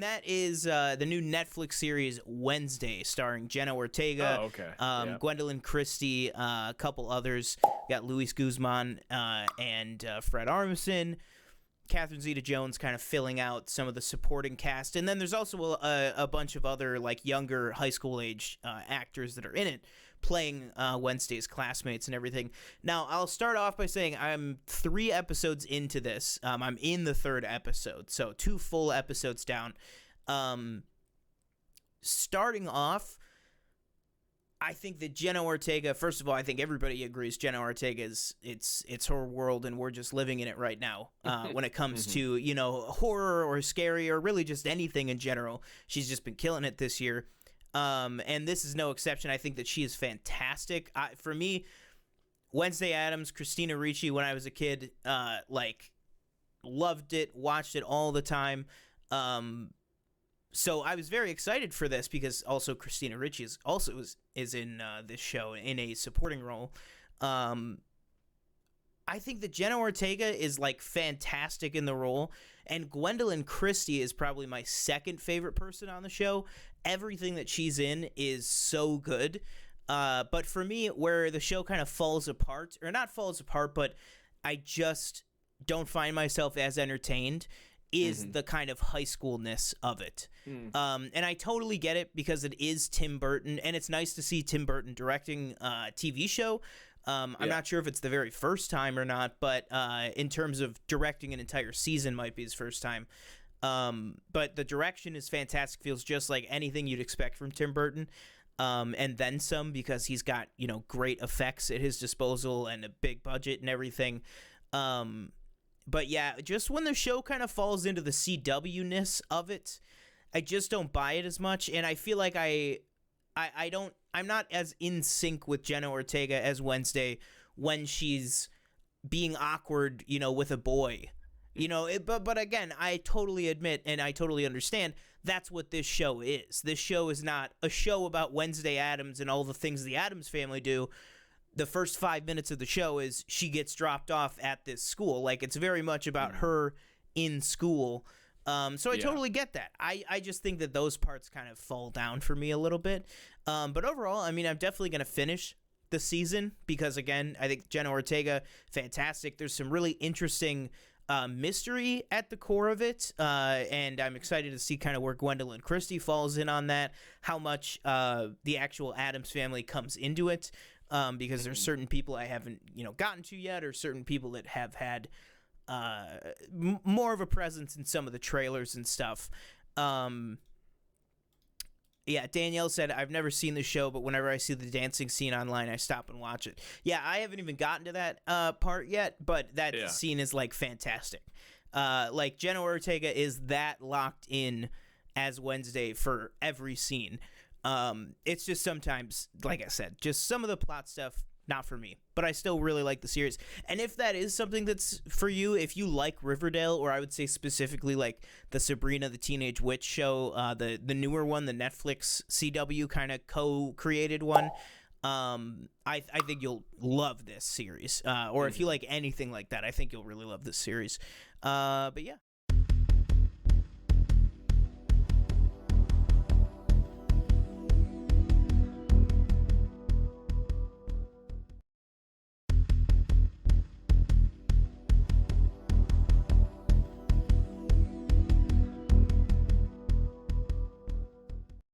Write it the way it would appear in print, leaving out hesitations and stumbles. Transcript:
and that is the new Netflix series Wednesday, starring Jenna Ortega, Oh, okay. Gwendoline Christie, a couple others. Got Luis Guzman and Fred Armisen. Catherine Zeta-Jones kind of filling out some of the supporting cast. And then there's also a bunch of other, like, younger high school age actors that are in it, playing Wednesday's classmates and everything. Now, I'll start off by saying I'm 3 episodes into this. I'm in the 3rd episode, so 2 full episodes down. Starting off, I think that Jenna Ortega, first of all, I think everybody agrees Jenna Ortega it's her world and we're just living in it right now when it comes to, you know, horror or scary or really just anything in general. She's just been killing it this year. And this is no exception. I think that she is fantastic. For me, Wednesday Addams, Christina Ricci, when I was a kid, loved it, watched it all the time. So I was very excited for this because also Christina Ricci is in this show in a supporting role. I think that Jenna Ortega is like fantastic in the role, and Gwendoline Christie is probably my second favorite person on the show. Everything that she's in is so good. But for me, where the show kind of falls apart, or not falls apart, but I just don't find myself as entertained, is the kind of high schoolness of it. And I totally get it because it is Tim Burton, and it's nice to see Tim Burton directing a TV show. I'm not sure if it's the very first time or not, but in terms of directing an entire season might be his first time. But the direction is fantastic, feels just like anything you'd expect from Tim Burton. And then some, because he's got, you know, great effects at his disposal and a big budget and everything. But yeah, just when the show kind of falls into the CW-ness of it, I just don't buy it as much, and I feel like I'm not as in sync with Jenna Ortega as Wednesday when she's being awkward, you know, with a boy. You know, but again, I totally admit and I totally understand that's what this show is. This show is not a show about Wednesday Addams and all the things the Addams family do. The first 5 minutes of the show is she gets dropped off at this school. Like, it's very much about her in school. So I totally get that. I just think that those parts kind of fall down for me a little bit. But overall, I mean, I'm definitely going to finish the season because, again, I think Jenna Ortega, fantastic. There's some really interesting mystery at the core of it. And I'm excited to see kind of where Gwendoline Christie falls in on that, how much the actual Addams family comes into it. Because there's certain people I haven't, you know, gotten to yet, or certain people that have had more of a presence in some of the trailers and stuff. Yeah, Danielle said, I've never seen the show, but whenever I see the dancing scene online, I stop and watch it. Yeah, I haven't even gotten to that part yet, but that scene is, like, fantastic. Like, Jenna Ortega is that locked in as Wednesday for every scene. It's just sometimes, like I said, just some of the plot stuff, not for me, but I still really like the series. And if that is something that's for you, if you like Riverdale, or I would say specifically like the Sabrina the Teenage Witch show, the newer one, the Netflix CW kind of co-created one, I think you'll love this series. Or if you like anything like that, I think you'll really love this series. But yeah,